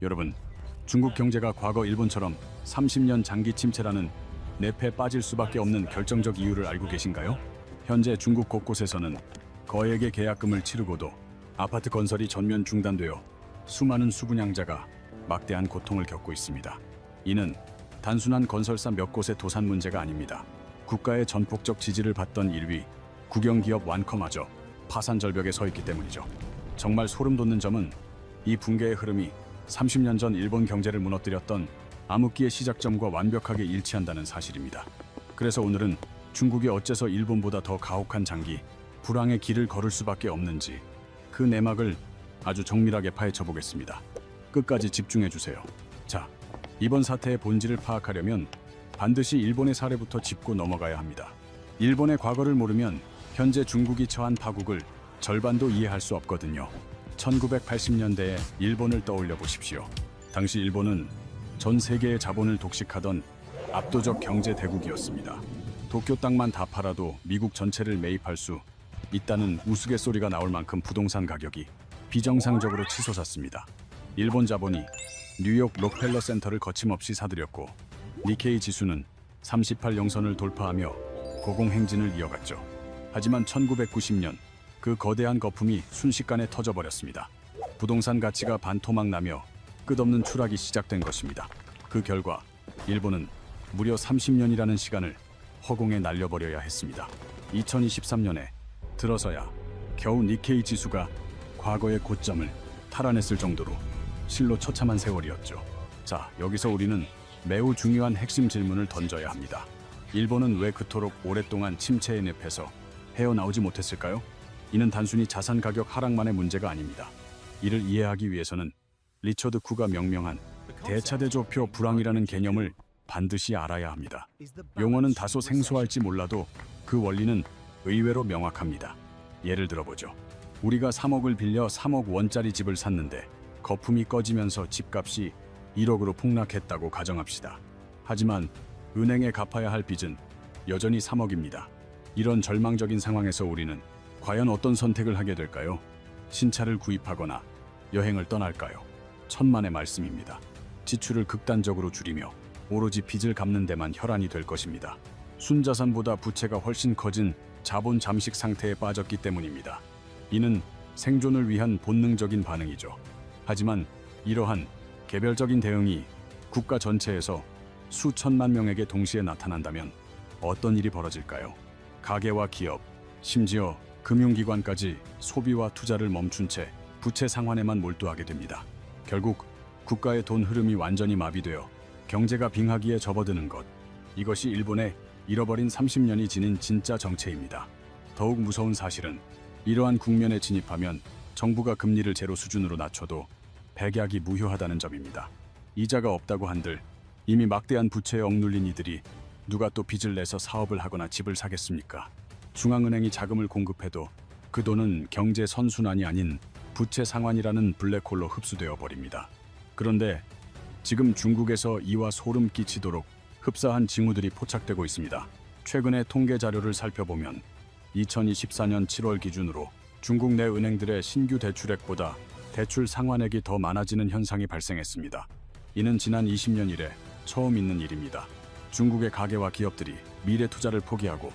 여러분, 중국 경제가 과거 일본처럼 30년 장기 침체라는 늪에 빠질 수밖에 없는 결정적 이유를 알고 계신가요? 현재 중국 곳곳에서는 거액의 계약금을 치르고도 아파트 건설이 전면 중단되어 수많은 수분양자가 막대한 고통을 겪고 있습니다. 이는 단순한 건설사 몇 곳의 도산 문제가 아닙니다. 국가의 전폭적 지지를 받던 1위 국영기업 완커마저 파산 절벽에 서 있기 때문이죠. 정말 소름 돋는 점은 이 붕괴의 흐름이 30년 전 일본 경제를 무너뜨렸던 암흑기의 시작점과 완벽하게 일치한다는 사실입니다. 그래서 오늘은 중국이 어째서 일본보다 더 가혹한 장기, 불황의 길을 걸을 수밖에 없는지 그 내막을 아주 정밀하게 파헤쳐 보겠습니다. 끝까지 집중해 주세요. 자, 이번 사태의 본질을 파악하려면 반드시 일본의 사례부터 짚고 넘어가야 합니다. 일본의 과거를 모르면 현재 중국이 처한 파국을 절반도 이해할 수 없거든요. 1980년대에 일본을 떠올려 보십시오. 당시 일본은 전 세계의 자본을 독식하던 압도적 경제 대국이었습니다. 도쿄 땅만 다 팔아도 미국 전체를 매입할 수 있다는 우스갯소리가 나올 만큼 부동산 가격이 비정상적으로 치솟았습니다. 일본 자본이 뉴욕 록펠러 센터를 거침없이 사들였고 니케이 지수는 38 영선을 돌파하며 고공행진을 이어갔죠. 하지만 1990년 그 거대한 거품이 순식간에 터져버렸습니다. 부동산 가치가 반토막 나며 끝없는 추락이 시작된 것입니다. 그 결과 일본은 무려 30년이라는 시간을 허공에 날려버려야 했습니다. 2023년에 들어서야 겨우 니케이 지수가 과거의 고점을 탈환했을 정도로 실로 처참한 세월이었죠. 자, 여기서 우리는 매우 중요한 핵심 질문을 던져야 합니다. 일본은 왜 그토록 오랫동안 침체의 늪에서 헤어나오지 못했을까요? 이는 단순히 자산 가격 하락만의 문제가 아닙니다. 이를 이해하기 위해서는 리처드 쿠가 명명한 대차대조표 불황이라는 개념을 반드시 알아야 합니다. 용어는 다소 생소할지 몰라도 그 원리는 의외로 명확합니다. 예를 들어보죠. 우리가 3억을 빌려 3억 원짜리 집을 샀는데 거품이 꺼지면서 집값이 1억으로 폭락했다고 가정합시다. 하지만 은행에 갚아야 할 빚은 여전히 3억입니다. 이런 절망적인 상황에서 우리는 과연 어떤 선택을 하게 될까요? 신차를 구입하거나 여행을 떠날까요? 천만의 말씀입니다. 지출을 극단적으로 줄이며 오로지 빚을 갚는 데만 혈안이 될 것입니다. 순자산보다 부채가 훨씬 커진 자본 잠식 상태에 빠졌기 때문입니다. 이는 생존을 위한 본능적인 반응이죠. 하지만 이러한 개별적인 대응이 국가 전체에서 수천만 명에게 동시에 나타난다면 어떤 일이 벌어질까요? 가게와 기업, 심지어 금융기관까지 소비와 투자를 멈춘 채 부채 상환에만 몰두하게 됩니다. 결국 국가의 돈 흐름이 완전히 마비되어 경제가 빙하기에 접어드는 것, 이것이 일본의 잃어버린 30년이 지닌 진짜 정체입니다. 더욱 무서운 사실은 이러한 국면에 진입하면 정부가 금리를 제로 수준으로 낮춰도 백약이 무효하다는 점입니다. 이자가 없다고 한들 이미 막대한 부채에 억눌린 이들이 누가 또 빚을 내서 사업을 하거나 집을 사겠습니까? 중앙은행이 자금을 공급해도 그 돈은 경제 선순환이 아닌 부채 상환이라는 블랙홀로 흡수되어 버립니다. 그런데 지금 중국에서 이와 소름 끼치도록 흡사한 징후들이 포착되고 있습니다. 최근의 통계 자료를 살펴보면 2024년 7월 기준으로 중국 내 은행들의 신규 대출액보다 대출 상환액이 더 많아지는 현상이 발생했습니다. 이는 지난 20년 이래 처음 있는 일입니다. 중국의 가게와 기업들이 미래 투자를 포기하고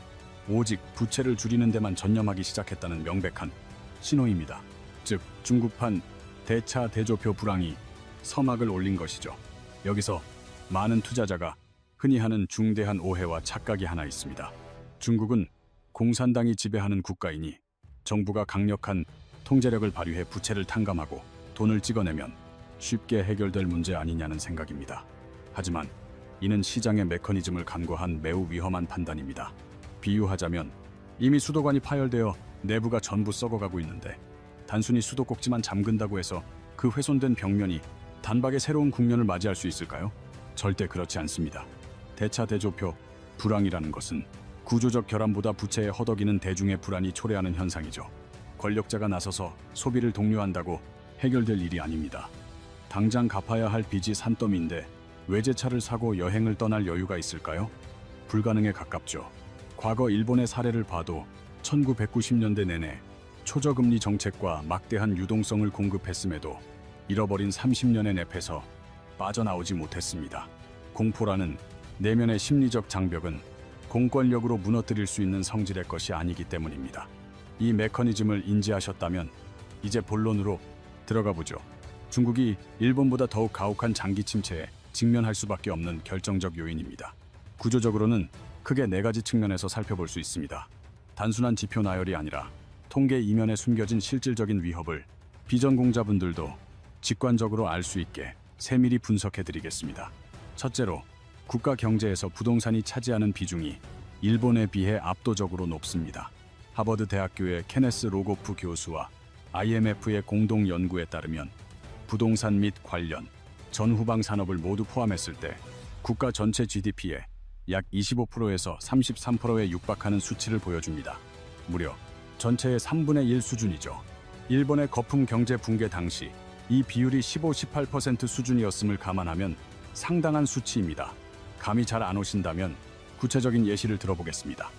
오직 부채를 줄이는 데만 전념하기 시작했다는 명백한 신호입니다. 즉, 중국판 대차 대조표 불황이 서막을 올린 것이죠. 여기서 많은 투자자가 흔히 하는 중대한 오해와 착각이 하나 있습니다. 중국은 공산당이 지배하는 국가이니 정부가 강력한 통제력을 발휘해 부채를 탕감하고 돈을 찍어내면 쉽게 해결될 문제 아니냐는 생각입니다. 하지만 이는 시장의 메커니즘을 간과한 매우 위험한 판단입니다. 비유하자면 이미 수도관이 파열되어 내부가 전부 썩어가고 있는데 단순히 수도꼭지만 잠근다고 해서 그 훼손된 벽면이 단박에 새로운 국면을 맞이할 수 있을까요? 절대 그렇지 않습니다. 대차 대조표 불황이라는 것은 구조적 결함보다 부채에 허덕이는 대중의 불안이 초래하는 현상이죠. 권력자가 나서서 소비를 독려한다고 해결될 일이 아닙니다. 당장 갚아야 할 빚이 산더미인데 외제차를 사고 여행을 떠날 여유가 있을까요? 불가능에 가깝죠. 과거 일본의 사례를 봐도 1990년대 내내 초저금리 정책과 막대한 유동성을 공급했음에도 잃어버린 30년의 늪에서 빠져나오지 못했습니다. 공포라는 내면의 심리적 장벽은 공권력으로 무너뜨릴 수 있는 성질의 것이 아니기 때문입니다. 이 메커니즘을 인지하셨다면 이제 본론으로 들어가 보죠. 중국이 일본보다 더욱 가혹한 장기 침체에 직면할 수밖에 없는 결정적 요인입니다. 구조적으로는 크게 네 가지 측면에서 살펴볼 수 있습니다. 단순한 지표 나열이 아니라 통계 이면에 숨겨진 실질적인 위협을 비전공자분들도 직관적으로 알 수 있게 세밀히 분석해 드리겠습니다. 첫째로, 국가 경제에서 부동산이 차지하는 비중이 일본에 비해 압도적으로 높습니다. 하버드 대학교의 케네스 로고프 교수와 IMF의 공동 연구에 따르면 부동산 및 관련 전후방 산업을 모두 포함했을 때 국가 전체 GDP의 약 25%에서 33%에 육박하는 수치를 보여줍니다. 무려 전체의 3분의 1 수준이죠. 일본의 거품 경제 붕괴 당시 이 비율이 15-18% 수준이었음을 감안하면 상당한 수치입니다. 감이 잘 안 오신다면 구체적인 예시를 들어보겠습니다.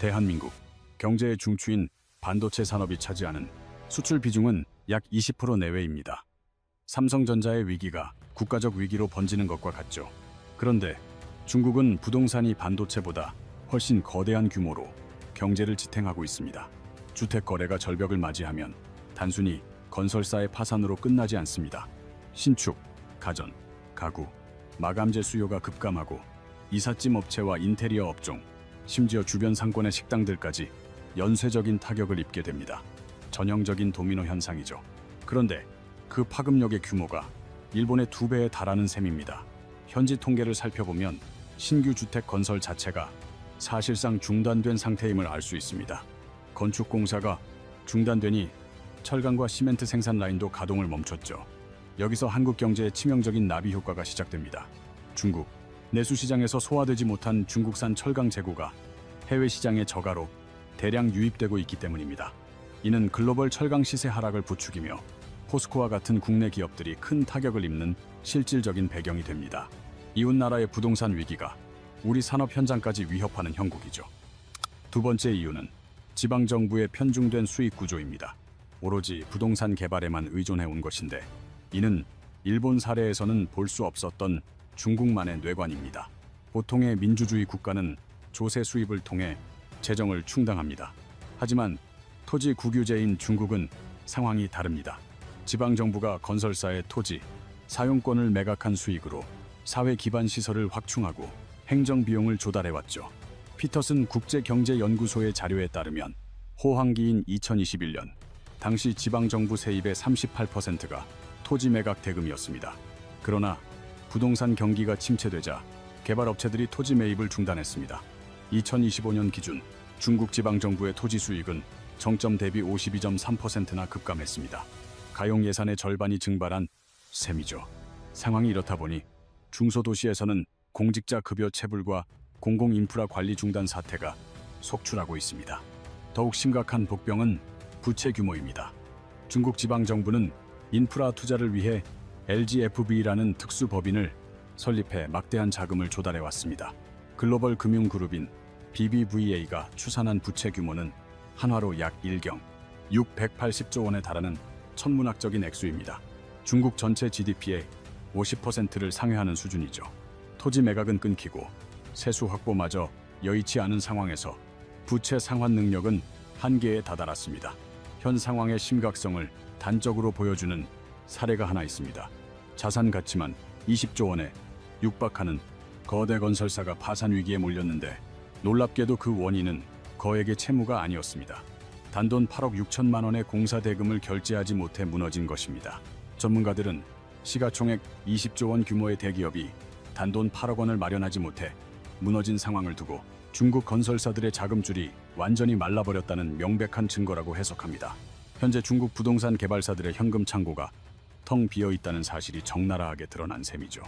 대한민국 경제의 중추인 반도체 산업이 차지하는 수출 비중은 약 20% 내외입니다. 삼성전자의 위기가 국가적 위기로 번지는 것과 같죠. 그런데 중국은 부동산이 반도체보다 훨씬 거대한 규모로 경제를 지탱하고 있습니다. 주택 거래가 절벽을 맞이하면 단순히 건설사의 파산으로 끝나지 않습니다. 신축, 가전, 가구, 마감재 수요가 급감하고 이삿짐 업체와 인테리어 업종, 심지어 주변 상권의 식당들까지 연쇄적인 타격을 입게 됩니다. 전형적인 도미노 현상이죠. 그런데 그 파급력의 규모가 일본의 2배에 달하는 셈입니다. 현지 통계를 살펴보면 신규 주택 건설 자체가 사실상 중단된 상태임을 알 수 있습니다. 건축 공사가 중단되니 철강과 시멘트 생산 라인도 가동을 멈췄죠. 여기서 한국 경제에 치명적인 나비 효과가 시작됩니다. 중국 내수 시장에서 소화되지 못한 중국산 철강 재고가 해외 시장의 저가로 대량 유입되고 있기 때문입니다. 이는 글로벌 철강 시세 하락을 부추기며 포스코와 같은 국내 기업들이 큰 타격을 입는 실질적인 배경이 됩니다. 이웃 나라의 부동산 위기가 우리 산업 현장까지 위협하는 형국이죠. 두 번째 이유는 지방정부의 편중된 수익 구조입니다. 오로지 부동산 개발에만 의존해 온 것인데 이는 일본 사례에서는 볼 수 없었던 중국만의 뇌관입니다. 보통의 민주주의 국가는 조세 수입을 통해 재정을 충당합니다. 하지만 토지 국유제인 중국은 상황이 다릅니다. 지방정부가 건설사의 토지, 사용권을 매각한 수익으로 사회 기반 시설을 확충하고 행정비용을 조달해왔죠. 피터슨 국제경제연구소의 자료에 따르면 호황기인 2021년 당시 지방정부 세입의 38%가 토지 매각 대금이었습니다. 그러나 부동산 경기가 침체되자 개발업체들이 토지 매입을 중단했습니다. 2025년 기준 중국 지방정부의 토지 수익은 정점 대비 52.3%나 급감했습니다. 가용 예산의 절반이 증발한 셈이죠. 상황이 이렇다 보니 중소도시에서는 공직자 급여 체불과 공공인프라 관리 중단 사태가 속출하고 있습니다. 더욱 심각한 복병은 부채 규모입니다. 중국 지방정부는 인프라 투자를 위해 LGFV라는 특수법인을 설립해 막대한 자금을 조달해왔습니다. 글로벌 금융그룹인 BBVA가 추산한 부채 규모는 한화로 약 1경 680조 원에 달하는 천문학적인 액수입니다. 중국 전체 GDP의 50%를 상회하는 수준이죠. 토지 매각은 끊기고 세수 확보마저 여의치 않은 상황에서 부채 상환 능력은 한계에 다다랐습니다. 현 상황의 심각성을 단적으로 보여주는 사례가 하나 있습니다. 자산 가치만 20조 원에 육박하는 거대 건설사가 파산 위기에 몰렸는데 놀랍게도 그 원인은 거액의 채무가 아니었습니다. 단돈 8억 6천만 원의 공사 대금을 결제하지 못해 무너진 것입니다. 전문가들은 시가총액 20조 원 규모의 대기업이 단돈 8억 원을 마련하지 못해 무너진 상황을 두고 중국 건설사들의 자금줄이 완전히 말라버렸다는 명백한 증거라고 해석합니다. 현재 중국 부동산 개발사들의 현금 창고가 텅 비어 있다는 사실이 적나라하게 드러난 셈이죠.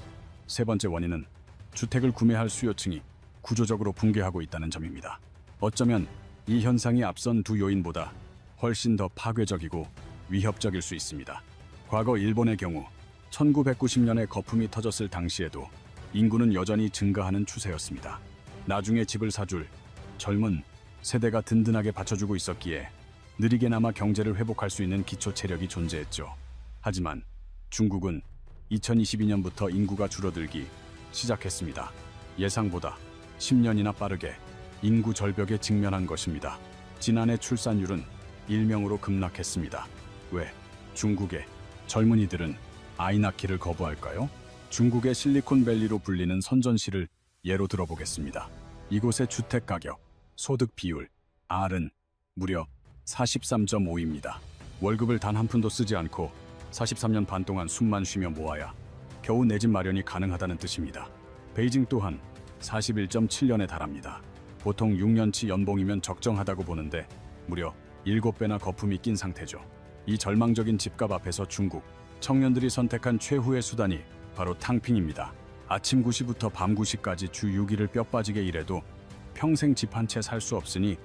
세 번째 원인은 주택을 구매할 수요층이 구조적으로 붕괴하고 있다는 점입니다. 어쩌면 이 현상이 앞선 두 요인보다 훨씬 더 파괴적이고 위협적일 수 있습니다. 과거 일본의 경우 1990년에 거품이 터졌을 당시에도 인구는 여전히 증가하는 추세였습니다. 나중에 집을 사줄 젊은 세대가 든든하게 받쳐주고 있었기에 느리게나마 경제를 회복할 수 있는 기초 체력이 존재했죠. 하지만 중국은 2022년부터 인구가 줄어들기 시작했습니다. 예상보다 10년이나 빠르게 인구 절벽에 직면한 것입니다. 지난해 출산율은 일명으로 급락했습니다. 왜 중국의 젊은이들은 아이 낳기를 거부할까요? 중국의 실리콘밸리로 불리는 선전시를 예로 들어보겠습니다. 이곳의 주택 가격, 소득 비율, R은 무려 43.5입니다. 월급을 단 한 푼도 쓰지 않고 43년 반 동안 숨만 쉬며 모아야 겨우 내 집 마련이 가능하다는 뜻입니다. 베이징 또한 41.7년에 달합니다. 보통 6년치 연봉이면 적정하다고 보는데 무려 7배나 거품이 낀 상태죠. 이 절망적인 집값 앞에서 중국 청년들이 선택한 최후의 수단이 바로 탕핑입니다. 아침 9시부터 밤 9시까지 주 6일을 뼈 빠지게 일해도 평생 집 한 채 살 수 없으니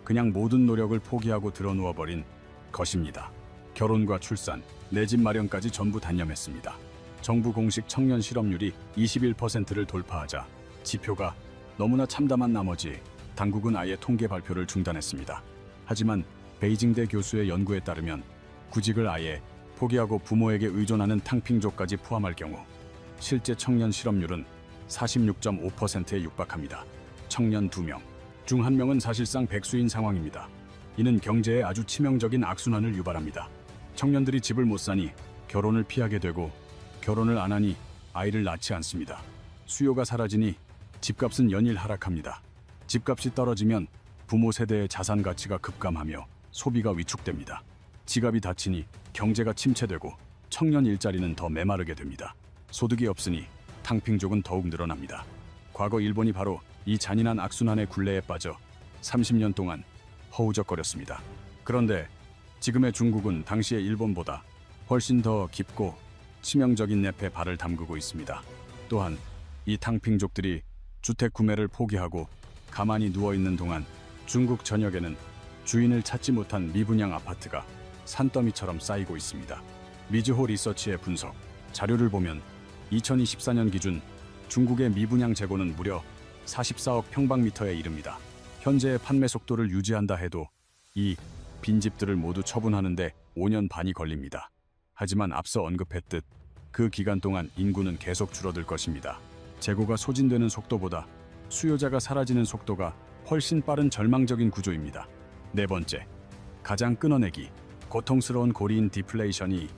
그냥 모든 노력을 포기하고 드러누워버린 것입니다. 결혼과 출산, 내 집 마련까지 전부 단념했습니다. 정부 공식 청년 실업률이 21%를 돌파하자 지표가 너무나 참담한 나머지 당국은 아예 통계 발표를 중단했습니다. 하지만 베이징대 교수의 연구에 따르면 구직을 아예 포기하고 부모에게 의존하는 탕핑족까지 포함할 경우 실제 청년 실업률은 46.5%에 육박합니다. 청년 2명 중 1명은 사실상 백수인 상황입니다. 이는 경제에 아주 치명적인 악순환을 유발합니다. 청년들이 집을 못 사니 결혼을 피하게 되고 결혼을 안 하니 아이를 낳지 않습니다. 수요가 사라지니 집값은 연일 하락합니다. 집값이 떨어지면 부모 세대의 자산 가치가 급감하며 소비가 위축됩니다. 지갑이 닫히니 경제가 침체되고 청년 일자리는 더 메마르게 됩니다. 소득이 없으니 탕핑족은 더욱 늘어납니다. 과거 일본이 바로 이 잔인한 악순환의 굴레에 빠져 30년 동안 허우적거렸습니다. 그런데 지금의 중국은 당시의 일본보다 훨씬 더 깊고 치명적인 늪에 발을 담그고 있습니다. 또한 이 탕핑족들이 주택 구매를 포기하고 가만히 누워있는 동안 중국 전역에는 주인을 찾지 못한 미분양 아파트가 산더미처럼 쌓이고 있습니다. 미즈호 리서치의 분석 자료를 보면 2024년 기준 중국의 미분양 재고는 무려 44억 평방미터에 이릅니다. 현재의 판매 속도를 유지한다 해도 이 빈집들을 모두 처분하는데 5년 반이 걸립니다. 하지만 앞서 언급했듯 그 기간 동안 인구는 계속 줄어들 것입니다. 재고가 소진되는 속도보다 수요자가 사라지는 속도가 훨씬 빠른 절망적인 구조입니다. 네 번째, 가장 끊어내기 고통스러운 고리인 디플레이션이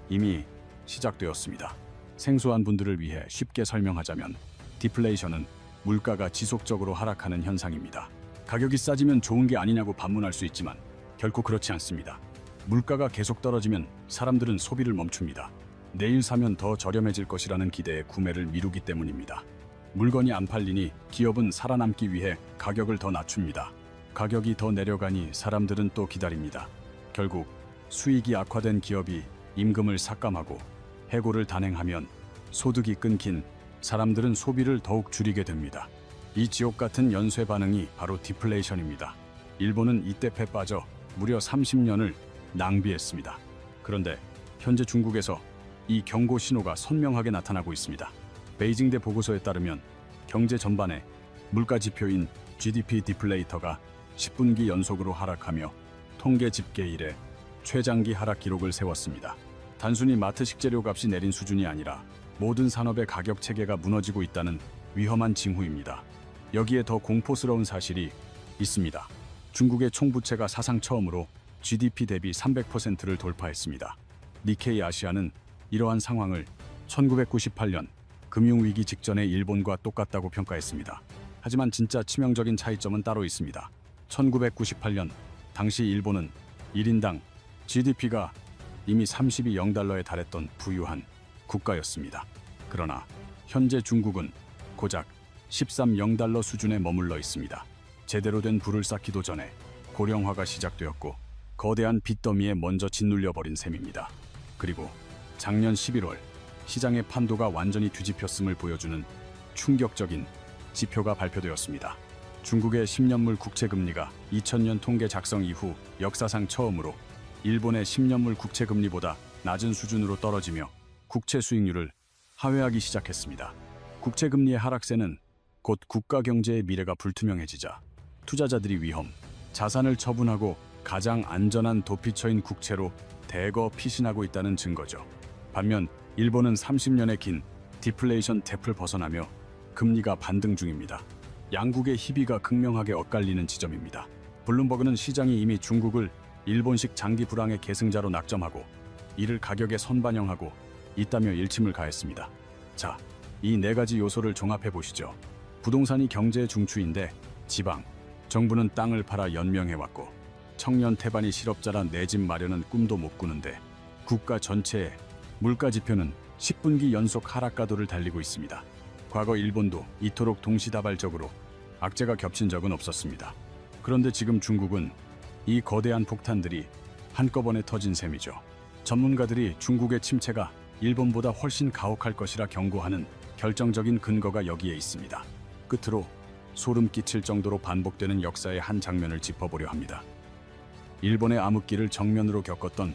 이미 시작되었습니다. 생소한 분들을 위해 쉽게 설명하자면 디플레이션은 물가가 지속적으로 하락하는 현상입니다. 가격이 싸지면 좋은 게 아니냐고 반문할 수 있지만 결코 그렇지 않습니다. 물가가 계속 떨어지면 사람들은 소비를 멈춥니다. 내일 사면 더 저렴해질 것이라는 기대에 구매를 미루기 때문입니다. 물건이 안 팔리니 기업은 살아남기 위해 가격을 더 낮춥니다. 가격이 더 내려가니 사람들은 또 기다립니다. 결국 수익이 악화된 기업이 임금을 삭감하고 해고를 단행하면 소득이 끊긴 사람들은 소비를 더욱 줄이게 됩니다. 이 지옥 같은 연쇄 반응이 바로 디플레이션입니다. 일본은 이 늪에 빠져 무려 30년을 낭비했습니다. 그런데 현재 중국에서 이 경고 신호가 선명하게 나타나고 있습니다. 베이징대 보고서에 따르면 경제 전반의 물가 지표인 GDP 디플레이터가 10분기 연속으로 하락하며 통계 집계 이래 최장기 하락 기록을 세웠습니다. 단순히 마트 식재료 값이 내린 수준이 아니라 모든 산업의 가격 체계가 무너지고 있다는 위험한 징후입니다. 여기에 더 공포스러운 사실이 있습니다. 중국의 총부채가 사상 처음으로 GDP 대비 300%를 돌파했습니다. 니케이 아시아는 이러한 상황을 1998년 금융위기 직전의 일본과 똑같다고 평가했습니다. 하지만 진짜 치명적인 차이점은 따로 있습니다. 1998년 당시 일본은 1인당 GDP가 이미 32.0달러에 달했던 부유한 국가였습니다. 그러나 현재 중국은 고작 13.0달러 수준에 머물러 있습니다. 제대로 된 불을 쌓기도 전에 고령화가 시작되었고 거대한 빚더미에 먼저 짓눌려버린 셈입니다. 그리고 작년 11월 시장의 판도가 완전히 뒤집혔음을 보여주는 충격적인 지표가 발표되었습니다. 중국의 10년물 국채금리가 2000년 통계 작성 이후 역사상 처음으로 일본의 10년물 국채금리보다 낮은 수준으로 떨어지며 국채 수익률을 하회하기 시작했습니다. 국채금리의 하락세는 곧 국가 경제의 미래가 불투명해지자 투자자들이 위험, 자산을 처분하고 가장 안전한 도피처인 국채로 대거 피신하고 있다는 증거죠. 반면 일본은 30년의 긴 디플레이션 탭을 벗어나며 금리가 반등 중입니다. 양국의 희비가 극명하게 엇갈리는 지점입니다. 블룸버그는 시장이 이미 중국을 일본식 장기 불황의 계승자로 낙점하고 이를 가격에 선반영하고 있다며 일침을 가했습니다. 자, 이 네 가지 요소를 종합해 보시죠. 부동산이 경제의 중추인데 지방, 정부는 땅을 팔아 연명해왔고 청년 태반이 실업자라 내 집 마련은 꿈도 못 꾸는데 국가 전체의 물가 지표는 10분기 연속 하락 가도를 달리고 있습니다. 과거 일본도 이토록 동시다발적으로 악재가 겹친 적은 없었습니다. 그런데 지금 중국은 이 거대한 폭탄들이 한꺼번에 터진 셈이죠. 전문가들이 중국의 침체가 일본보다 훨씬 가혹할 것이라 경고하는 결정적인 근거가 여기에 있습니다. 끝으로 소름 끼칠 정도로 반복되는 역사의 한 장면을 짚어보려 합니다. 일본의 암흑기를 정면으로 겪었던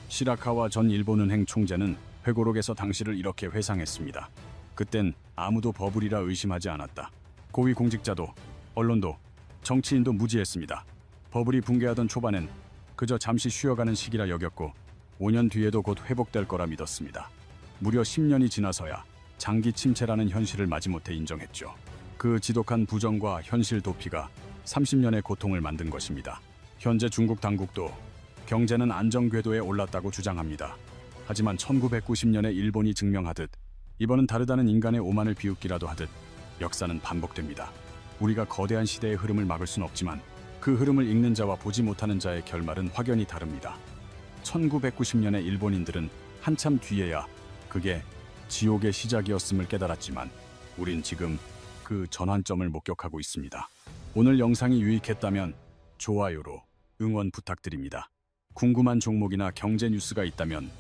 시라카와 전 일본은행 총재는 회고록에서 당시를 이렇게 회상했습니다. 그땐 아무도 버블이라 의심하지 않았다. 고위공직자도, 언론도, 정치인도 무지했습니다. 버블이 붕괴하던 초반엔 그저 잠시 쉬어가는 시기라 여겼고 5년 뒤에도 곧 회복될 거라 믿었습니다. 무려 10년이 지나서야 장기 침체라는 현실을 마지못해 인정했죠. 그 지독한 부정과 현실 도피가 30년의 고통을 만든 것입니다. 현재 중국 당국도 경제는 안정 궤도에 올랐다고 주장합니다. 하지만 1990년에 일본이 증명하듯 이번은 다르다는 인간의 오만을 비웃기라도 하듯 역사는 반복됩니다. 우리가 거대한 시대의 흐름을 막을 순 없지만 그 흐름을 읽는 자와 보지 못하는 자의 결말은 확연히 다릅니다. 1990년에 일본인들은 한참 뒤에야 그게 지옥의 시작이었음을 깨달았지만 우린 지금 그 전환점을 목격하고 있습니다. 오늘 영상이 유익했다면 좋아요로 응원 부탁드립니다. 궁금한 종목이나 경제 뉴스가 있다면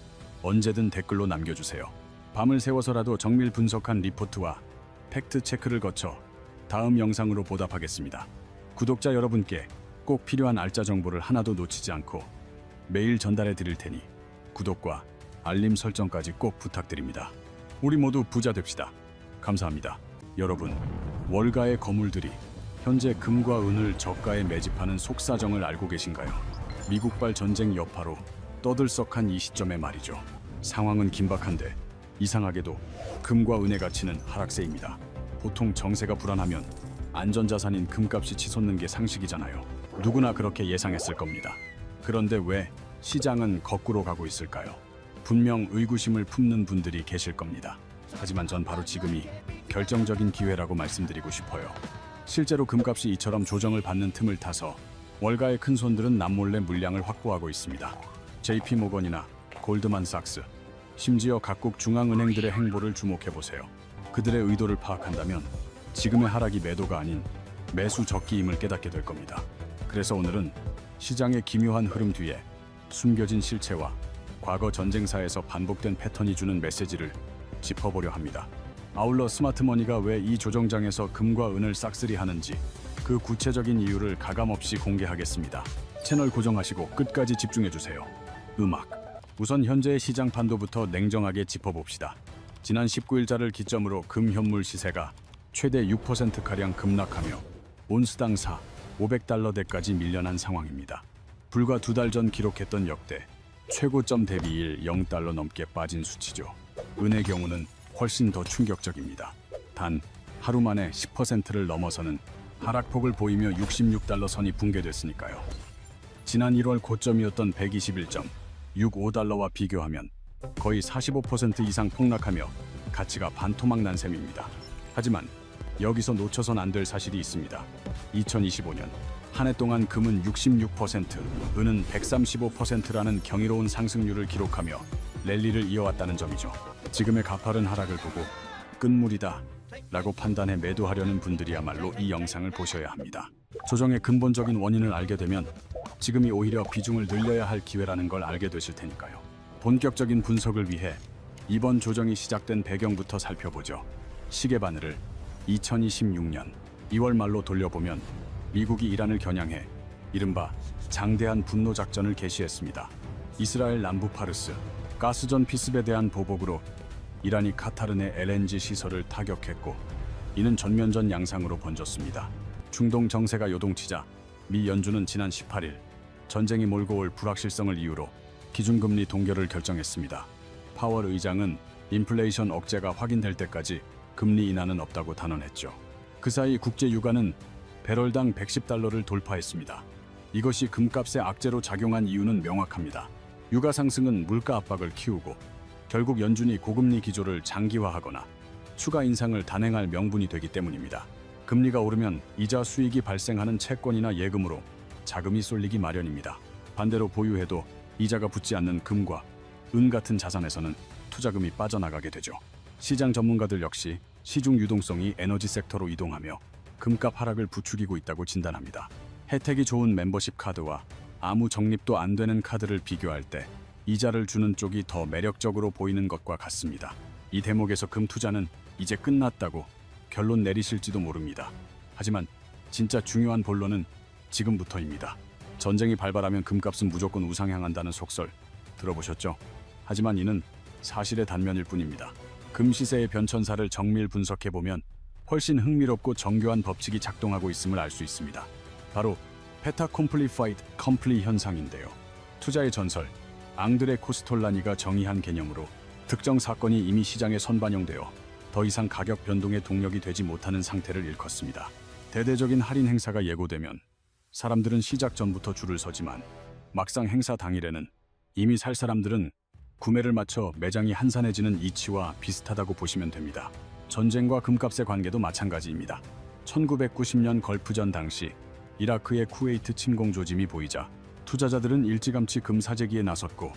언제든 댓글로 남겨주세요. 밤을 새워서라도 정밀 분석한 리포트와 팩트 체크를 거쳐 다음 영상으로 보답하겠습니다. 구독자 여러분께 꼭 필요한 알짜 정보를 하나도 놓치지 않고 매일 전달해 드릴 테니 구독과 알림 설정까지 꼭 부탁드립니다. 우리 모두 부자 됩시다. 감사합니다. 여러분, 월가의 거물들이 현재 금과 은을 저가에 매집하는 속사정을 알고 계신가요? 미국발 전쟁 여파로 떠들썩한 이 시점에 말이죠. 상황은 긴박한데 이상하게도 금과 은의 가치는 하락세입니다. 보통 정세가 불안하면 안전자산인 금값이 치솟는 게 상식이잖아요. 누구나 그렇게 예상했을 겁니다. 그런데 왜 시장은 거꾸로 가고 있을까요? 분명 의구심을 품는 분들이 계실 겁니다. 하지만 전 바로 지금이 결정적인 기회라고 말씀드리고 싶어요. 실제로 금값이 이처럼 조정을 받는 틈을 타서 월가의 큰손들은 남몰래 물량을 확보하고 있습니다. JP모건이나 골드만삭스, 심지어 각국 중앙은행들의 행보를 주목해보세요. 그들의 의도를 파악한다면 지금의 하락이 매도가 아닌 매수 적기임을 깨닫게 될 겁니다. 그래서 오늘은 시장의 기묘한 흐름 뒤에 숨겨진 실체와 과거 전쟁사에서 반복된 패턴이 주는 메시지를 짚어보려 합니다. 아울러 스마트머니가 왜 이 조정장에서 금과 은을 싹쓸이 하는지 그 구체적인 이유를 가감없이 공개하겠습니다. 채널 고정하시고 끝까지 집중해주세요. 음악. 우선 현재의 시장 판도부터 냉정하게 짚어봅시다. 지난 19일자를 기점으로 금 현물 시세가 최대 6%가량 급락하며 온스당 500달러대까지 밀려난 상황입니다. 불과 2달 전 기록했던 역대 최고점 대비 0달러 넘게 빠진 수치죠. 은의 경우는 훨씬 더 충격적입니다. 단 하루 만에 10%를 넘어서는 하락폭을 보이며 66달러 선이 붕괴됐으니까요. 지난 1월 고점이었던 121.65달러와 비교하면 거의 45% 이상 폭락하며 가치가 반토막 난 셈입니다. 하지만 여기서 놓쳐선 안 될 사실이 있습니다. 2025년 한 해 동안 금은 66%, 은은 135%라는 경이로운 상승률을 기록하며 랠리를 이어왔다는 점이죠. 지금의 가파른 하락을 보고 끝물이다 라고 판단해 매도하려는 분들이야말로 이 영상을 보셔야 합니다. 조정의 근본적인 원인을 알게 되면 지금이 오히려 비중을 늘려야 할 기회라는 걸 알게 되실 테니까요. 본격적인 분석을 위해 이번 조정이 시작된 배경부터 살펴보죠. 시계바늘을 2026년 2월 말로 돌려보면 미국이 이란을 겨냥해 이른바 장대한 분노 작전을 개시했습니다. 이스라엘 남부 파르스 가스전 피습에 대한 보복으로 이란이 카타르 내 LNG 시설을 타격했고 이는 전면전 양상으로 번졌습니다. 중동 정세가 요동치자 미 연준은 지난 18일 전쟁이 몰고 올 불확실성을 이유로 기준금리 동결을 결정했습니다. 파월 의장은 인플레이션 억제가 확인될 때까지 금리 인하는 없다고 단언했죠. 그 사이 국제 유가는 배럴당 110달러를 돌파했습니다. 이것이 금값의 악재로 작용한 이유는 명확합니다. 유가 상승은 물가 압박을 키우고 결국 연준이 고금리 기조를 장기화하거나 추가 인상을 단행할 명분이 되기 때문입니다. 금리가 오르면 이자 수익이 발생하는 채권이나 예금으로 자금이 쏠리기 마련입니다. 반대로 보유해도 이자가 붙지 않는 금과 은 같은 자산에서는 투자금이 빠져나가게 되죠. 시장 전문가들 역시 시중 유동성이 에너지 섹터로 이동하며 금값 하락을 부추기고 있다고 진단합니다. 혜택이 좋은 멤버십 카드와 아무 적립도 안 되는 카드를 비교할 때 이자를 주는 쪽이 더 매력적으로 보이는 것과 같습니다. 이 대목에서 금 투자는 이제 끝났다고 결론 내리실지도 모릅니다. 하지만 진짜 중요한 본론은 지금부터입니다. 전쟁이 발발하면 금값은 무조건 우상향한다는 속설 들어보셨죠? 하지만 이는 사실의 단면일 뿐입니다. 금 시세의 변천사를 정밀 분석해보면 훨씬 흥미롭고 정교한 법칙이 작동하고 있음을 알 수 있습니다. 바로 페타 콤플리파이드 컴플리 현상인데요. 투자의 전설 앙드레 코스톨라니가 정의한 개념으로 특정 사건이 이미 시장에 선반영되어 더 이상 가격 변동의 동력이 되지 못하는 상태를 일컫습니다. 대대적인 할인 행사가 예고되면 사람들은 시작 전부터 줄을 서지만 막상 행사 당일에는 이미 살 사람들은 구매를 마쳐 매장이 한산해지는 이치와 비슷하다고 보시면 됩니다. 전쟁과 금값의 관계도 마찬가지입니다. 1990년 걸프전 당시 이라크의 쿠웨이트 침공 조짐이 보이자 투자자들은 일찌감치 금 사재기에 나섰고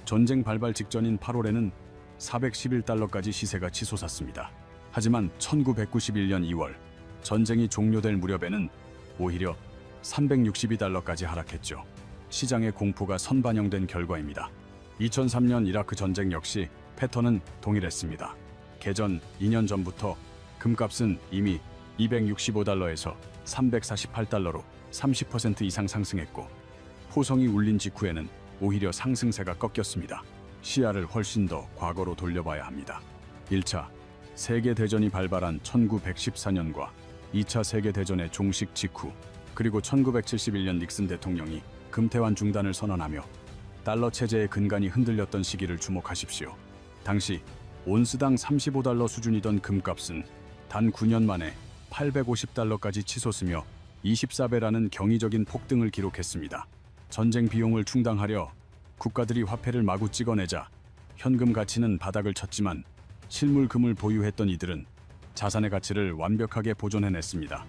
전쟁 발발 직전인 8월에는 411달러까지 시세가 치솟았습니다. 하지만 1991년 2월 전쟁이 종료될 무렵에는 오히려 362달러까지 하락했죠. 시장의 공포가 선반영된 결과입니다. 2003년 이라크 전쟁 역시 패턴은 동일했습니다. 개전 2년 전부터 금값은 이미 265달러에서 348달러로 30% 이상 상승했고 포성이 울린 직후에는 오히려 상승세가 꺾였습니다. 시야를 훨씬 더 과거로 돌려봐야 합니다. 1차 세계대전이 발발한 1914년과 2차 세계대전의 종식 직후 그리고 1971년 닉슨 대통령이 금태환 중단을 선언하며 달러 체제의 근간이 흔들렸던 시기를 주목하십시오. 당시 온스당 35달러 수준이던 금값은 단 9년 만에 850달러까지 치솟으며 24배라는 경이적인 폭등을 기록했습니다. 전쟁 비용을 충당하려 국가들이 화폐를 마구 찍어내자 현금 가치는 바닥을 쳤지만 실물 금을 보유했던 이들은 자산의 가치를 완벽하게 보존해냈습니다.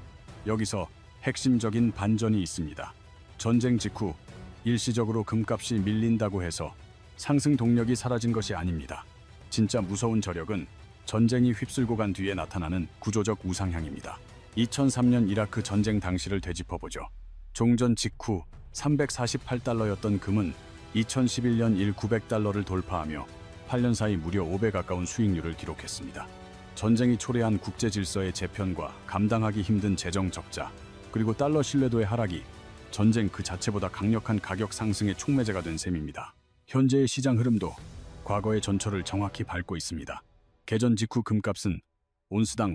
여기서 핵심적인 반전이 있습니다. 전쟁 직후 일시적으로 금값이 밀린다고 해서 상승 동력이 사라진 것이 아닙니다. 진짜 무서운 저력은 전쟁이 휩쓸고 간 뒤에 나타나는 구조적 우상향입니다. 2003년 이라크 전쟁 당시를 되짚어보죠. 종전 직후 348달러였던 금은 2011년 1900달러를 돌파하며 8년 사이 무려 5배 가까운 수익률을 기록했습니다. 전쟁이 초래한 국제 질서의 재편과 감당하기 힘든 재정 적자, 그리고 달러 신뢰도의 하락이 전쟁 그 자체보다 강력한 가격 상승의 촉매제가 된 셈입니다. 현재의 시장 흐름도 과거의 전철을 정확히 밟고 있습니다. 개전 직후 금값은 온스당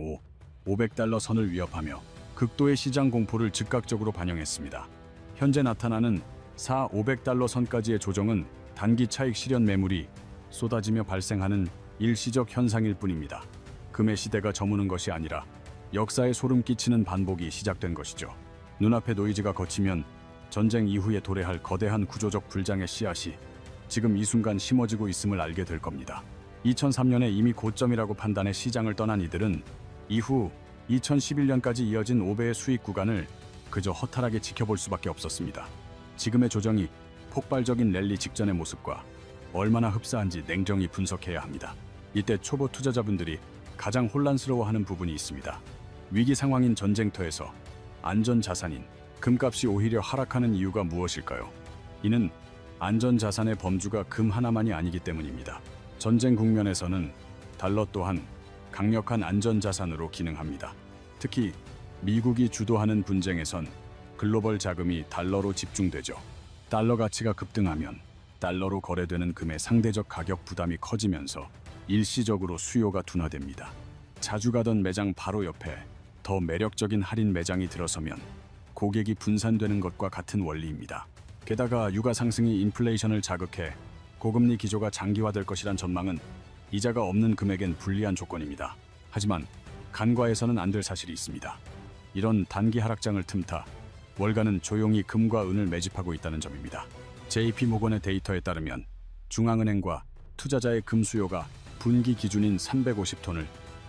500달러 선을 위협하며 극도의 시장 공포를 즉각적으로 반영했습니다. 현재 나타나는 500달러 선까지의 조정은 단기 차익 실현 매물이 쏟아지며 발생하는 일시적 현상일 뿐입니다. 금의 시대가 저무는 것이 아니라 역사에 소름 끼치는 반복이 시작된 것이죠. 눈앞의 노이즈가 거치면 전쟁 이후에 도래할 거대한 구조적 불장의 씨앗이 지금 이 순간 심어지고 있음을 알게 될 겁니다. 2003년에 이미 고점이라고 판단해 시장을 떠난 이들은 이후 2011년까지 이어진 5배의 수익 구간을 그저 허탈하게 지켜볼 수밖에 없었습니다. 지금의 조정이 폭발적인 랠리 직전의 모습과 얼마나 흡사한지 냉정히 분석해야 합니다. 이때 초보 투자자분들이 가장 혼란스러워하는 부분이 있습니다. 위기 상황인 전쟁터에서 안전 자산인 금값이 오히려 하락하는 이유가 무엇일까요? 이는 안전 자산의 범주가 금 하나만이 아니기 때문입니다. 전쟁 국면에서는 달러 또한 강력한 안전 자산으로 기능합니다. 특히 미국이 주도하는 분쟁에선 글로벌 자금이 달러로 집중되죠. 달러 가치가 급등하면 달러로 거래되는 금의 상대적 가격 부담이 커지면서 일시적으로 수요가 둔화됩니다. 자주 가던 매장 바로 옆에 더 매력적인 할인 매장이 들어서면 고객이 분산되는 것과 같은 원리입니다. 게다가 유가 상승이 인플레이션을 자극해 고금리 기조가 장기화될 것이란 전망은 이자가 없는 금액엔 불리한 조건입니다. 하지만 간과해서는 안 될 사실이 있습니다. 이런 단기 하락장을 틈타 월가는 조용히 금과 은을 매집하고 있다는 점입니다. JP모건의 데이터에 따르면 중앙은행과 투자자의 금 수요가 분기 기준인 350톤을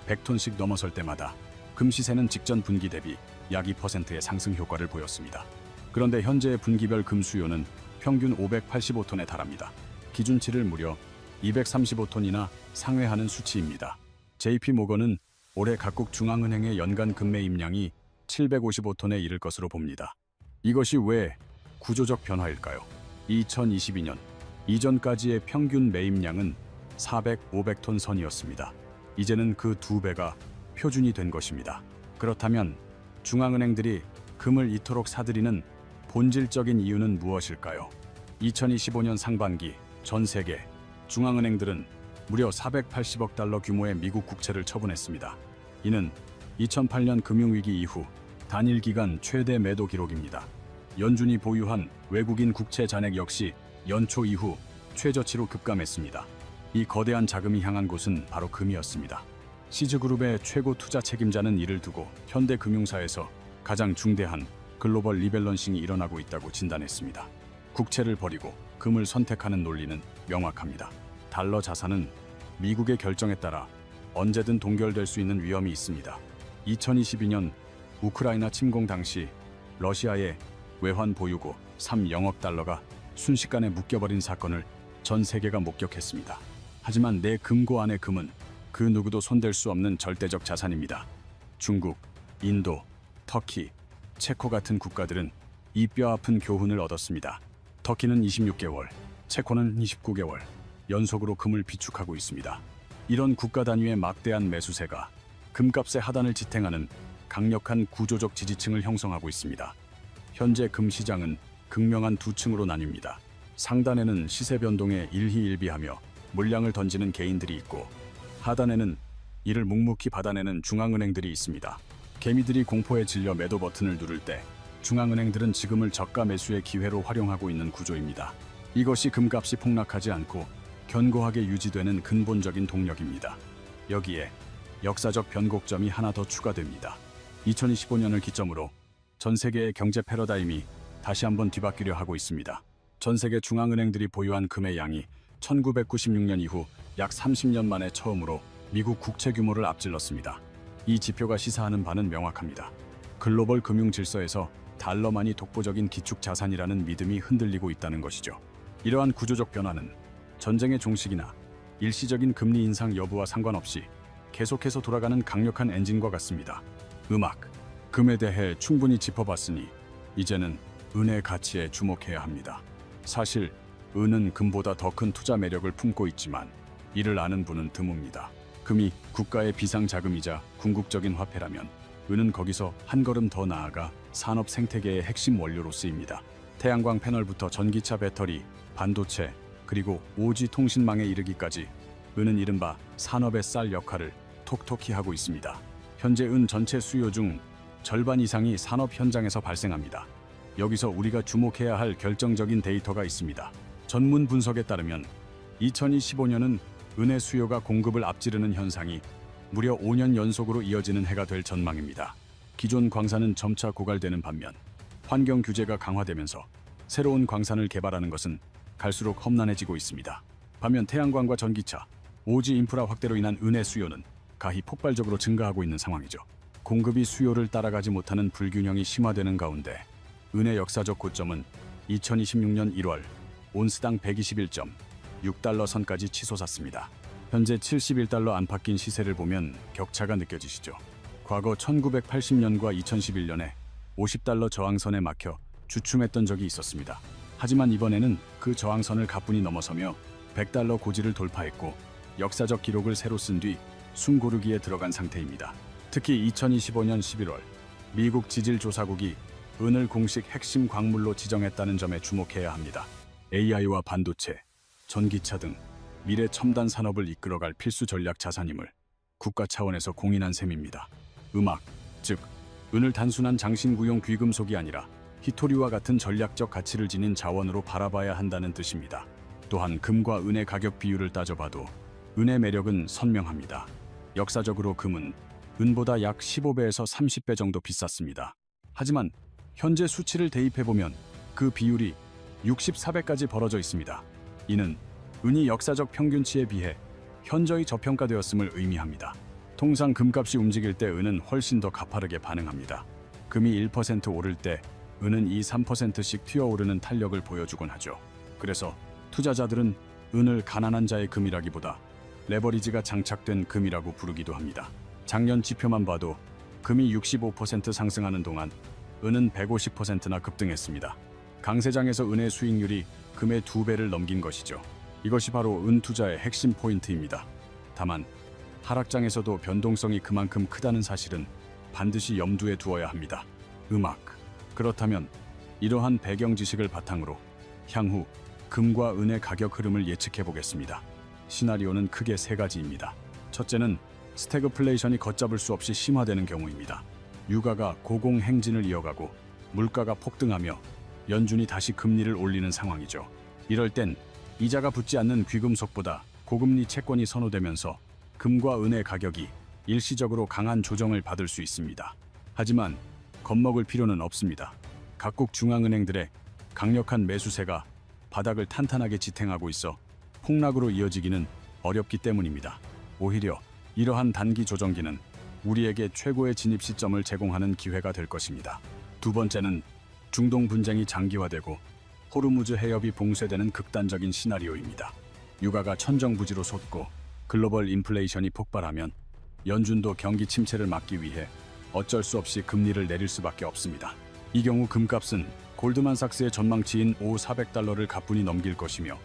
100톤씩 넘어설 때마다 금 시세는 직전 분기 대비 약 2%의 상승 효과를 보였습니다. 그런데 현재의 분기별 금 수요는 평균 585톤에 달합니다. 기준치를 무려 235톤이나 상회하는 수치입니다. JP모건은 올해 각국 중앙은행의 연간 금 매입량이 755톤에 이를 것으로 봅니다. 이것이 왜 구조적 변화일까요? 2022년 이전까지의 평균 매입량은 400, 500톤 선이었습니다. 이제는 그 2배가 표준이 된 것입니다. 그렇다면 중앙은행들이 금을 이토록 사들이는 본질적인 이유는 무엇일까요? 2025년 상반기 전 세계 중앙은행들은 무려 480억 달러 규모의 미국 국채를 처분했습니다. 이는 2008년 금융위기 이후 단일 기간 최대 매도 기록입니다. 연준이 보유한 외국인 국채 잔액 역시 연초 이후 최저치로 급감했습니다. 이 거대한 자금이 향한 곳은 바로 금이었습니다. 시즈그룹의 최고 투자 책임자는 이를 두고 현대 금융사에서 가장 중대한 글로벌 리밸런싱이 일어나고 있다고 진단했습니다. 국채를 버리고 금을 선택하는 논리는 명확합니다. 달러 자산은 미국의 결정에 따라 언제든 동결될 수 있는 위험이 있습니다. 2022년 우크라이나 침공 당시 러시아의 외환 보유고 3영억 달러가 순식간에 묶여버린 사건을 전 세계가 목격했습니다. 하지만 내 금고 안의 금은 그 누구도 손댈 수 없는 절대적 자산입니다. 중국, 인도, 터키, 체코 같은 국가들은 이 뼈아픈 교훈을 얻었습니다. 터키는 26개월, 체코는 29개월 연속으로 금을 비축하고 있습니다. 이런 국가 단위의 막대한 매수세가 금값의 하단을 지탱하는 강력한 구조적 지지층을 형성하고 있습니다. 현재 금 시장은 극명한 두 층으로 나뉩니다. 상단에는 시세 변동에 일희일비하며 물량을 던지는 개인들이 있고 하단에는 이를 묵묵히 받아내는 중앙은행들이 있습니다. 개미들이 공포에 질려 매도 버튼을 누를 때 중앙은행들은 지금을 저가 매수의 기회로 활용하고 있는 구조입니다. 이것이 금값이 폭락하지 않고 견고하게 유지되는 근본적인 동력입니다. 여기에 역사적 변곡점이 하나 더 추가됩니다. 2025년을 기점으로 전 세계의 경제 패러다임이 다시 한번 뒤바뀌려 하고 있습니다. 전 세계 중앙은행들이 보유한 금의 양이 1996년 이후 약 30년 만에 처음으로 미국 국채 규모를 앞질렀습니다. 이 지표가 시사하는 바는 명확합니다. 글로벌 금융 질서에서 달러만이 독보적인 기축 자산이라는 믿음이 흔들리고 있다는 것이죠. 이러한 구조적 변화는 전쟁의 종식이나 일시적인 금리 인상 여부와 상관없이 계속해서 돌아가는 강력한 엔진과 같습니다. 금에 대해 충분히 짚어봤으니 이제는 은의 가치에 주목해야 합니다. 사실 은은 금보다 더 큰 투자 매력을 품고 있지만 이를 아는 분은 드뭅니다. 금이 국가의 비상자금이자 궁극적인 화폐라면 은은 거기서 한 걸음 더 나아가 산업 생태계의 핵심 원료로 쓰입니다. 태양광 패널부터 전기차 배터리, 반도체, 그리고 5G 통신망에 이르기까지 은은 이른바 산업의 쌀 역할을 톡톡히 하고 있습니다. 현재 은 전체 수요 중 절반 이상이 산업 현장에서 발생합니다. 여기서 우리가 주목해야 할 결정적인 데이터가 있습니다. 전문 분석에 따르면 2025년은 은의 수요가 공급을 앞지르는 현상이 무려 5년 연속으로 이어지는 해가 될 전망입니다. 기존 광산은 점차 고갈되는 반면 환경 규제가 강화되면서 새로운 광산을 개발하는 것은 갈수록 험난해지고 있습니다. 반면 태양광과 전기차, 5G 인프라 확대로 인한 은의 수요는 가히 폭발적으로 증가하고 있는 상황이죠. 공급이 수요를 따라가지 못하는 불균형이 심화되는 가운데 은의 역사적 고점은 2026년 1월 온스당 121.6달러 선까지 치솟았습니다. 현재 71달러 안팎인 시세를 보면 격차가 느껴지시죠. 과거 1980년과 2011년에 50달러 저항선에 막혀 주춤했던 적이 있었습니다. 하지만 이번에는 그 저항선을 가뿐히 넘어서며 100달러 고지를 돌파했고 역사적 기록을 새로 쓴 뒤 숨고르기에 들어간 상태입니다. 특히 2025년 11월 미국 지질조사국이 은을 공식 핵심 광물로 지정했다는 점에 주목해야 합니다. AI와 반도체, 전기차 등 미래 첨단 산업을 이끌어갈 필수 전략 자산임을 국가 차원에서 공인한 셈입니다. 즉 은을 단순한 장신구용 귀금속이 아니라 희토리와 같은 전략적 가치를 지닌 자원으로 바라봐야 한다는 뜻입니다. 또한 금과 은의 가격 비율을 따져봐도 은의 매력은 선명합니다. 역사적으로 금은 은보다 약 15배에서 30배 정도 비쌌습니다. 하지만 현재 수치를 대입해보면 그 비율이 64배까지 벌어져 있습니다. 이는 은이 역사적 평균치에 비해 현저히 저평가되었음을 의미합니다. 통상 금값이 움직일 때 은은 훨씬 더 가파르게 반응합니다. 금이 1% 오를 때 은은 2~3%씩 튀어오르는 탄력을 보여주곤 하죠. 그래서 투자자들은 은을 가난한 자의 금이라기보다 레버리지가 장착된 금이라고 부르기도 합니다. 작년 지표만 봐도 금이 65% 상승하는 동안 은은 150%나 급등했습니다. 강세장에서 은의 수익률이 금의 2배를 넘긴 것이죠. 이것이 바로 은 투자의 핵심 포인트입니다. 다만 하락장에서도 변동성이 그만큼 크다는 사실은 반드시 염두에 두어야 합니다. 음악. 그렇다면 이러한 배경 지식을 바탕으로 향후 금과 은의 가격 흐름을 예측해 보겠습니다. 시나리오는 크게 3가지입니다. 첫째는 스태그플레이션이 걷잡을 수 없이 심화되는 경우입니다. 유가가 고공행진을 이어가고 물가가 폭등하며 연준이 다시 금리를 올리는 상황이죠. 이럴 땐 이자가 붙지 않는 귀금속보다 고금리 채권이 선호되면서 금과 은의 가격이 일시적으로 강한 조정을 받을 수 있습니다. 하지만 겁먹을 필요는 없습니다. 각국 중앙은행들의 강력한 매수세가 바닥을 탄탄하게 지탱하고 있어 폭락으로 이어지기는 어렵기 때문입니다. 오히려 이러한 단기 조정기는 우리에게 최고의 진입 시점을 제공하는 기회가 될 것입니다. 두 번째는 중동 분쟁이 장기화되고 호르무즈 해협이 봉쇄되는 극단적인 시나리오입니다. 유가가 천정부지로 솟고 글로벌 인플레이션이 폭발하면 연준도 경기 침체를 막기 위해 어쩔 수 없이 금리를 내릴 수밖에 없습니다. 이 경우 금값은 골드만삭스의 전망치인 400달러를 가뿐히 넘길 것이며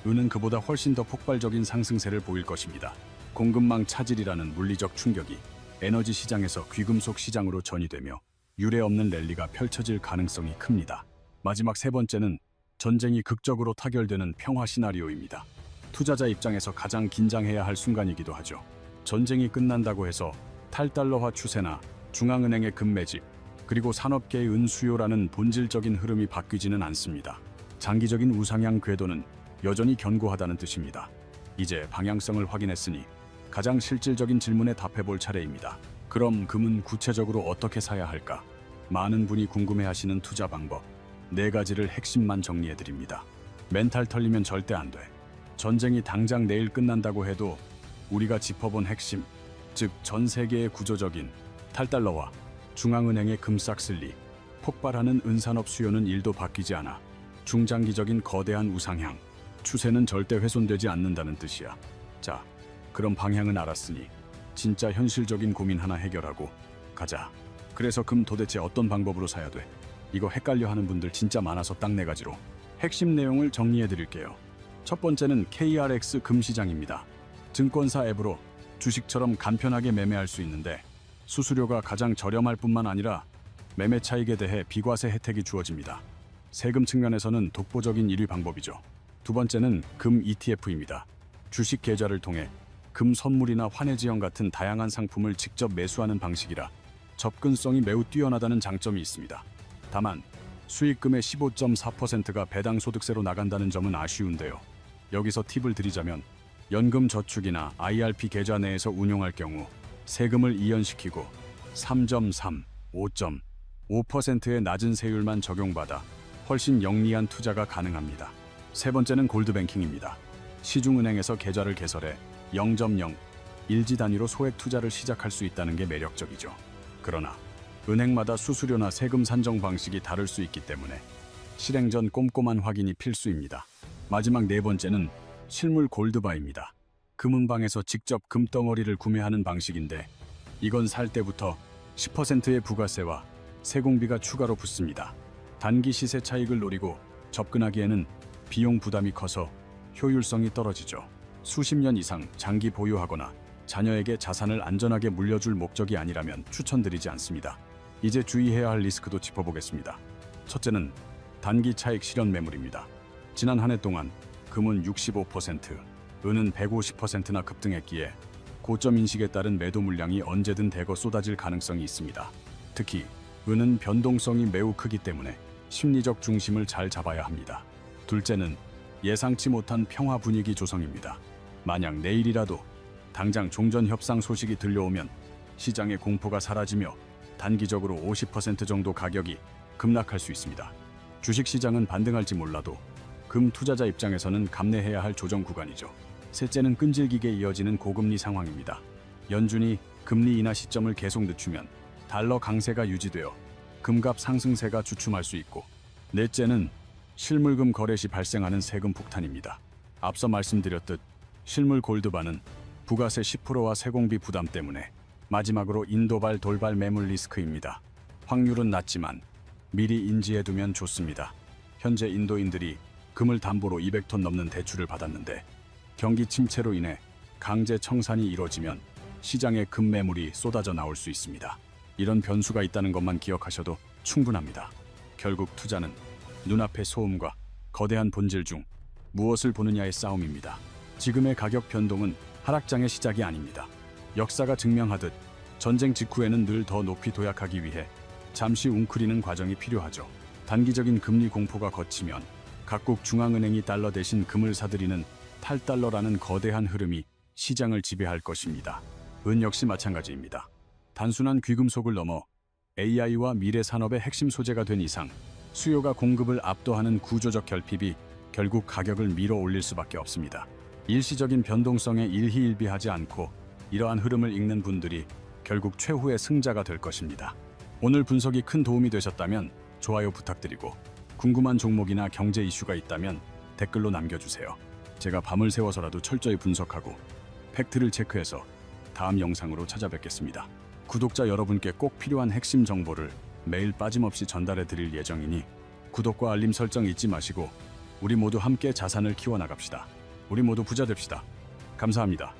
은은 그보다 훨씬 더 폭발적인 상승세를 보일 것입니다. 공급망 차질이라는 물리적 충격이 에너지 시장에서 귀금속 시장으로 전이되며 유례없는 랠리가 펼쳐질 가능성이 큽니다. 마지막 3번째는 전쟁이 극적으로 타결되는 평화 시나리오입니다. 투자자 입장에서 가장 긴장해야 할 순간이기도 하죠. 전쟁이 끝난다고 해서 탈달러화 추세나 중앙은행의 금 매집, 그리고 산업계의 은 수요라는 본질적인 흐름이 바뀌지는 않습니다. 장기적인 우상향 궤도는 여전히 견고하다는 뜻입니다. 이제 방향성을 확인했으니 가장 실질적인 질문에 답해볼 차례입니다. 그럼 금은 구체적으로 어떻게 사야 할까? 많은 분이 궁금해하시는 투자 방법 4가지를 핵심만 정리해드립니다. 멘탈 털리면 절대 안 돼. 전쟁이 당장 내일 끝난다고 해도 우리가 짚어본 핵심, 즉 전 세계의 구조적인 탈달러와 중앙은행의 금싹슬리, 폭발하는 은산업 수요는 1도 바뀌지 않아 중장기적인 거대한 우상향, 추세는 절대 훼손되지 않는다는 뜻이야. 자, 그럼 방향은 알았으니 진짜 현실적인 고민 하나 해결하고 가자. 그래서 금 도대체 어떤 방법으로 사야 돼? 이거 헷갈려 하는 분들 진짜 많아서 딱 4가지로 핵심 내용을 정리해 드릴게요. 첫 번째는 KRX 금시장입니다. 증권사 앱으로 주식처럼 간편하게 매매할 수 있는데 수수료가 가장 저렴할 뿐만 아니라 매매 차익에 대해 비과세 혜택이 주어집니다. 세금 측면에서는 독보적인 1위 방법이죠. 두 번째는 금 ETF입니다. 주식 계좌를 통해 금 선물이나 환해 지형 같은 다양한 상품을 직접 매수하는 방식이라 접근성이 매우 뛰어나다는 장점이 있습니다. 다만 수익금의 15.4%가 배당 소득세로 나간다는 점은 아쉬운데요. 여기서 팁을 드리자면 연금저축이나 IRP 계좌 내에서 운용할 경우 세금을 이연시키고 3.3, 5.5%의 낮은 세율만 적용받아 훨씬 영리한 투자가 가능합니다. 세 번째는 골드뱅킹입니다. 시중은행에서 계좌를 개설해 0.0, 1지 단위로 소액 투자를 시작할 수 있다는 게 매력적이죠. 그러나 은행마다 수수료나 세금 산정 방식이 다를 수 있기 때문에 실행 전 꼼꼼한 확인이 필수입니다. 마지막 4번째는 실물 골드바입니다. 금은방에서 직접 금덩어리를 구매하는 방식인데 이건 살 때부터 10%의 부가세와 세공비가 추가로 붙습니다. 단기 시세 차익을 노리고 접근하기에는 비용 부담이 커서 효율성이 떨어지죠. 수십 년 이상 장기 보유하거나 자녀에게 자산을 안전하게 물려줄 목적이 아니라면 추천드리지 않습니다. 이제 주의해야 할 리스크도 짚어보겠습니다. 첫째는 단기 차익 실현 매물입니다. 지난 한 해 동안 금은 65%, 은은 150%나 급등했기에 고점 인식에 따른 매도 물량이 언제든 대거 쏟아질 가능성이 있습니다. 특히 은은 변동성이 매우 크기 때문에 심리적 중심을 잘 잡아야 합니다. 둘째는 예상치 못한 평화 분위기 조성입니다. 만약 내일이라도 당장 종전 협상 소식이 들려오면 시장의 공포가 사라지며 단기적으로 50% 정도 가격이 급락할 수 있습니다. 주식시장은 반등할지 몰라도 금 투자자 입장에서는 감내해야 할 조정 구간이죠. 셋째는 끈질기게 이어지는 고금리 상황입니다. 연준이 금리 인하 시점을 계속 늦추면 달러 강세가 유지되어 금값 상승세가 주춤할 수 있고, 넷째는 실물금 거래 시 발생하는 세금 폭탄입니다. 앞서 말씀드렸듯 실물 골드바는 부가세 10%와 세공비 부담 때문에 마지막으로 인도발 돌발 매물 리스크입니다. 확률은 낮지만 미리 인지해두면 좋습니다. 현재 인도인들이 금을 담보로 200톤 넘는 대출을 받았는데 경기 침체로 인해 강제 청산이 이뤄지면 시장에 금 매물이 쏟아져 나올 수 있습니다. 이런 변수가 있다는 것만 기억하셔도 충분합니다. 결국 투자는 눈앞의 소음과 거대한 본질 중 무엇을 보느냐의 싸움입니다. 지금의 가격 변동은 하락장의 시작이 아닙니다. 역사가 증명하듯 전쟁 직후에는 늘 더 높이 도약하기 위해 잠시 웅크리는 과정이 필요하죠. 단기적인 금리 공포가 걷히면 각국 중앙은행이 달러 대신 금을 사들이는 탈달러라는 거대한 흐름이 시장을 지배할 것입니다. 은 역시 마찬가지입니다. 단순한 귀금속을 넘어 AI와 미래 산업의 핵심 소재가 된 이상 수요가 공급을 압도하는 구조적 결핍이 결국 가격을 밀어 올릴 수밖에 없습니다. 일시적인 변동성에 일희일비하지 않고 이러한 흐름을 읽는 분들이 결국 최후의 승자가 될 것입니다. 오늘 분석이 큰 도움이 되셨다면 좋아요 부탁드리고, 궁금한 종목이나 경제 이슈가 있다면 댓글로 남겨주세요. 제가 밤을 새워서라도 철저히 분석하고 팩트를 체크해서 다음 영상으로 찾아뵙겠습니다. 구독자 여러분께 꼭 필요한 핵심 정보를 매일 빠짐없이 전달해 드릴 예정이니 구독과 알림 설정 잊지 마시고 우리 모두 함께 자산을 키워나갑시다. 우리 모두 부자 됩시다. 감사합니다.